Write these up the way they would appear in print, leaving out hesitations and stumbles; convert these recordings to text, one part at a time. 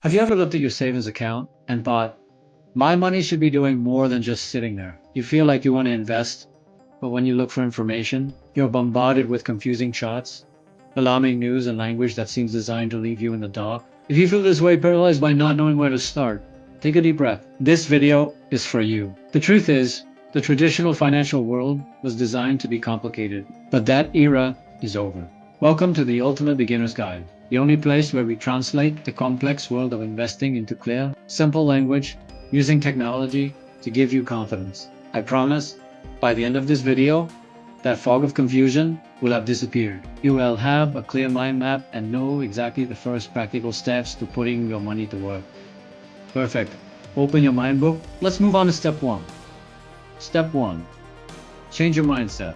Have you ever looked at your savings account and thought, my money should be doing more than just sitting there? You feel like you want to invest, but when you look for information, you're bombarded with confusing charts, alarming news, and language that seems designed to leave you in the dark. If you feel this way, paralyzed by not knowing where to start, take a deep breath. This video is for you. The truth is, the traditional financial world was designed to be complicated, but that era is over. Welcome to the Ultimate Beginner's Guide, the only place where we translate the complex world of investing into clear, simple language using technology to give you confidence. I promise, by the end of this video, that fog of confusion will have disappeared. You will have a clear mind map and know exactly the first practical steps to putting your money to work. Perfect. Open your mind book. Let's move on to step 1. Step 1. Change your mindset.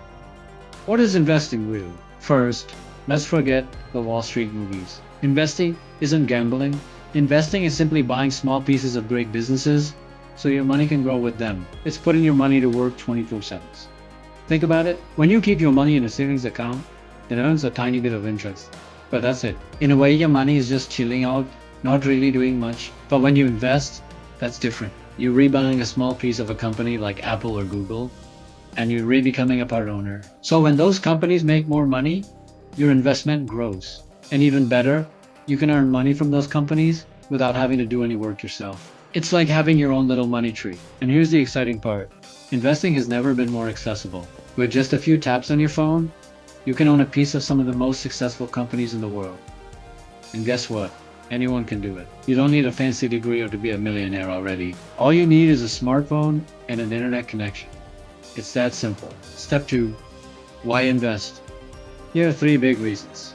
What is investing really? First, let's forget the Wall Street movies. Investing isn't gambling. Investing is simply buying small pieces of great businesses so your money can grow with them. It's putting your money to work 24/7. Think about it. When you keep your money in a savings account, it earns a tiny bit of interest. But that's it. In a way, your money is just chilling out, not really doing much. But when you invest, that's different. You're rebuying a small piece of a company like Apple or Google, and you're re-becoming a part owner. So when those companies make more money, your investment grows. And even better, you can earn money from those companies without having to do any work yourself. It's like having your own little money tree. And here's the exciting part. Investing has never been more accessible. With just a few taps on your phone, you can own a piece of some of the most successful companies in the world. And guess what? Anyone can do it. You don't need a fancy degree or to be a millionaire already. All you need is a smartphone and an internet connection. It's that simple. Step 2. Why invest? Here are 3 big reasons.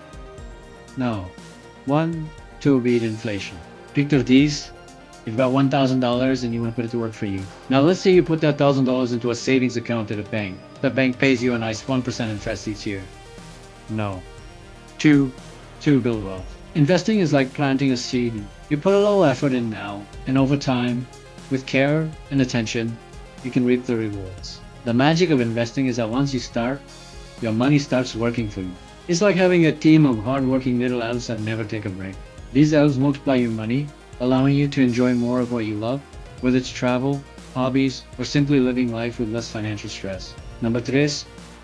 No. 1. To beat inflation. Picture these. You've got $1,000 and you want to put it to work for you. Now let's say you put that $1,000 into a savings account at a bank. The bank pays you a nice 1% interest each year. No. 2. To build wealth. Investing is like planting a seed. You put a little effort in now, and over time, with care and attention, you can reap the rewards. The magic of investing is that once you start, your money starts working for you. It's like having a team of hard-working little elves that never take a break. These elves multiply your money, allowing you to enjoy more of what you love, whether it's travel, hobbies, or simply living life with less financial stress. Number 3.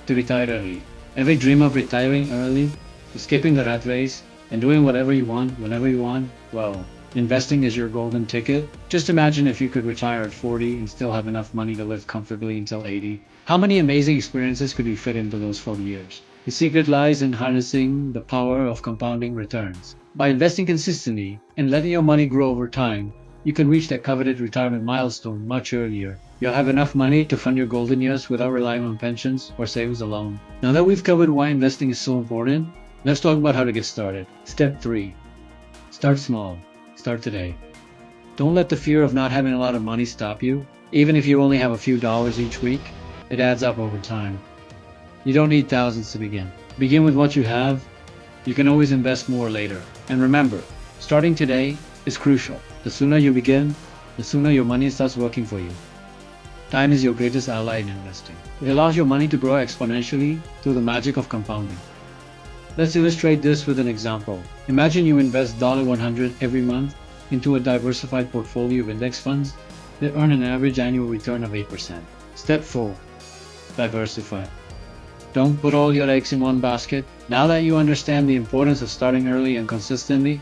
To retire early. Ever dream of retiring early, escaping the rat race, and doing whatever you want, whenever you want? Well, investing is your golden ticket. Just imagine if you could retire at 40 and still have enough money to live comfortably until 80. How many amazing experiences could you fit into those 40 years? The secret lies in harnessing the power of compounding returns. By investing consistently and letting your money grow over time, you can reach that coveted retirement milestone much earlier. You'll have enough money to fund your golden years without relying on pensions or savings alone. Now that we've covered why investing is so important, let's talk about how to get started. Step 3. Start small. Start today. Don't let the fear of not having a lot of money stop you. Even if you only have a few dollars each week, it adds up over time. You don't need thousands to begin. Begin with what you have. You can always invest more later. And remember, starting today is crucial. The sooner you begin, the sooner your money starts working for you. Time is your greatest ally in investing. It allows your money to grow exponentially through the magic of compounding. Let's illustrate this with an example. Imagine you invest $100 every month into a diversified portfolio of index funds that earn an average annual return of 8%. Step 4. Diversify. Don't put all your eggs in one basket. Now that you understand the importance of starting early and consistently,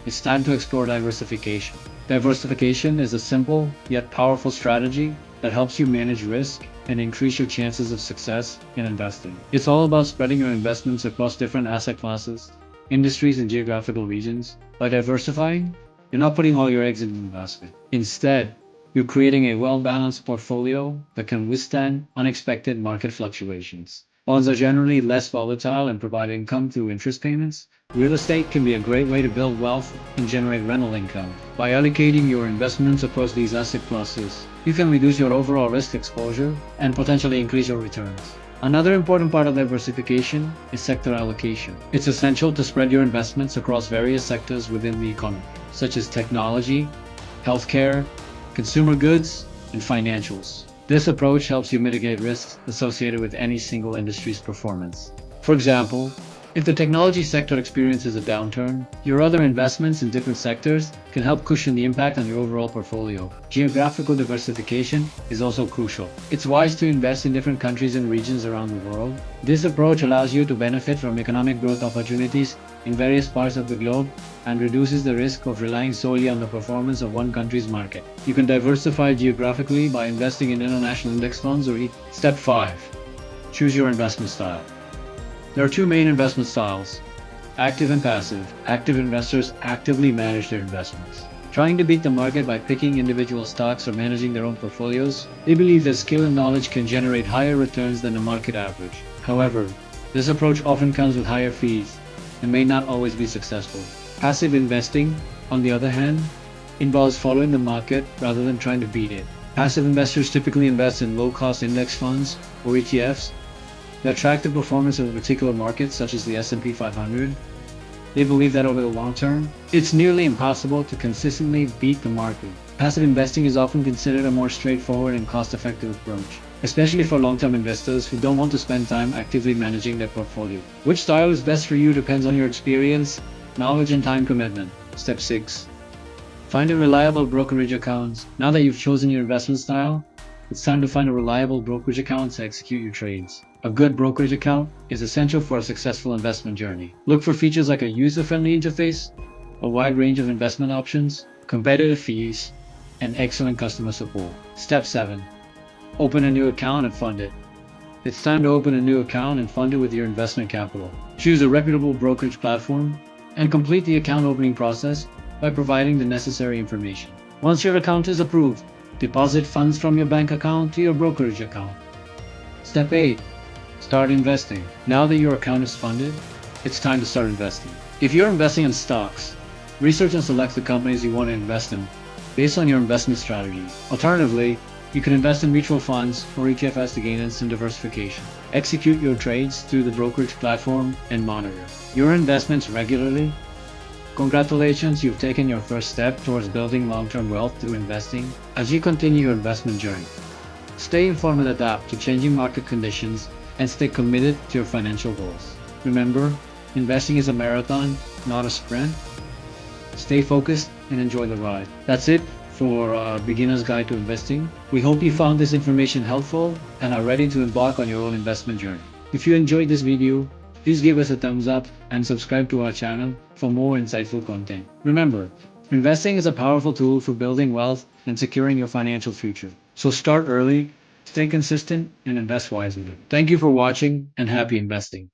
it's time to explore diversification. Diversification is a simple yet powerful strategy that helps you manage risk and increase your chances of success in investing. It's all about spreading your investments across different asset classes, industries, and geographical regions. By diversifying, you're not putting all your eggs in one basket. Instead, you're creating a well-balanced portfolio that can withstand unexpected market fluctuations. Bonds are generally less volatile and provide income through interest payments. Real estate can be a great way to build wealth and generate rental income. By allocating your investments across these asset classes, you can reduce your overall risk exposure and potentially increase your returns. Another important part of diversification is sector allocation. It's essential to spread your investments across various sectors within the economy, such as technology, healthcare, consumer goods, and financials. This approach helps you mitigate risks associated with any single industry's performance. For example, If the technology sector experiences a downturn, your other investments in different sectors can help cushion the impact on your overall portfolio. Geographical diversification is also crucial. It's wise to invest in different countries and regions around the world. This approach allows you to benefit from economic growth opportunities in various parts of the globe and reduces the risk of relying solely on the performance of one country's market. You can diversify geographically by investing in international index funds or Step 5. Choose your investment style. There are two main investment styles, active and passive. Active investors actively manage their investments, trying to beat the market by picking individual stocks or managing their own portfolios. They believe that skill and knowledge can generate higher returns than the market average. However, this approach often comes with higher fees and may not always be successful. Passive investing, on the other hand, involves following the market rather than trying to beat it. Passive investors typically invest in low-cost index funds or ETFs that track the performance of a particular market, such as the S&P 500. They believe that over the long term, it's nearly impossible to consistently beat the market. Passive investing is often considered a more straightforward and cost-effective approach, especially for long-term investors who don't want to spend time actively managing their portfolio. Which style is best for you depends on your experience, knowledge, and time commitment. Step 6. Find a reliable brokerage account. Now that you've chosen your investment style, it's time to find a reliable brokerage account to execute your trades. A good brokerage account is essential for a successful investment journey. Look for features like a user-friendly interface, a wide range of investment options, competitive fees, and excellent customer support. Step 7. Open a new account and fund it. It's time to open a new account and fund it with your investment capital. Choose a reputable brokerage platform and complete the account opening process by providing the necessary information. Once your account is approved, deposit funds from your bank account to your brokerage account. Step 8. Start investing. Now that your account is funded, it's time to start investing. If you're investing in stocks, research and select the companies you want to invest in based on your investment strategy. Alternatively, you can invest in mutual funds or ETFs to gain instant diversification. Execute your trades through the brokerage platform and monitor your investments regularly. Congratulations, you've taken your first step towards building long-term wealth through investing. As you continue your investment journey, stay informed and adapt to changing market conditions and stay committed to your financial goals. Remember, investing is a marathon, not a sprint. Stay focused and enjoy the ride. That's it for our beginner's guide to investing. We hope you found this information helpful and are ready to embark on your own investment journey. If you enjoyed this video, please give us a thumbs up and subscribe to our channel for more insightful content. Remember, investing is a powerful tool for building wealth and securing your financial future. So start early, stay consistent, and invest wisely. Thank you for watching and happy investing.